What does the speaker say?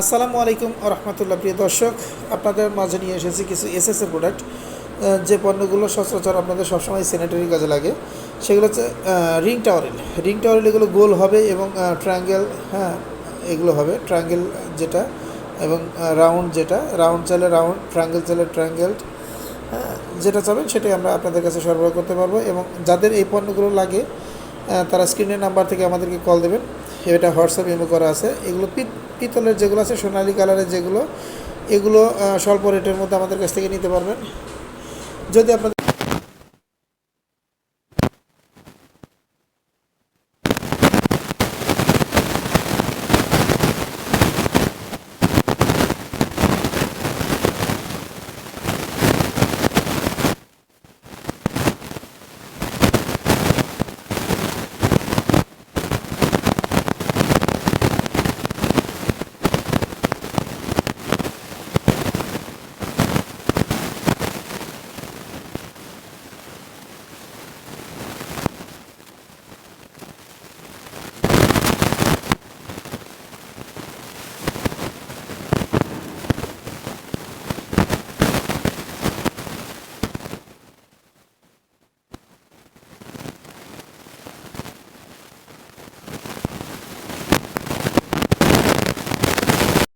আসসালামু আলাইকুম রহমতুল্লাহ। প্রিয় দর্শক, আপনাদের মাঝে নিয়ে এসেছি কিছু এসএসের প্রোডাক্ট, যে পণ্যগুলো সচরাচর আপনাদের সবসময় স্যানিটারি কাজে লাগে। সেগুলো হচ্ছে রিং টাওয়ারেল। রিং টাওয়ারেল এগুলো গোল হবে এবং ট্রায়াঙ্গেল, হ্যাঁ এগুলো হবে ট্রায়াঙ্গেল যেটা, এবং রাউন্ড যেটা, রাউন্ড চাইলে রাউন্ড, ট্রায়াঙ্গেল চাইলে ট্রায়াঙ্গেল, হ্যাঁ যেটা চাবেন সেটাই আমরা আপনাদের কাছে সরবরাহ করতে পারবো। এবং যাদের এই পণ্যগুলো লাগে তারা স্ক্রিনের নাম্বার থেকে আমাদেরকে কল দেবেন। এটা হোয়াটসঅ্যাপ ইমো করা আছে। এগুলো পিতলের যেগুলো আছে, সোনালী কালারের যেগুলো, এগুলো স্বল্প রেটের মধ্যে আমাদের কাছ থেকে নিতে পারবেন। যদি আপনাদের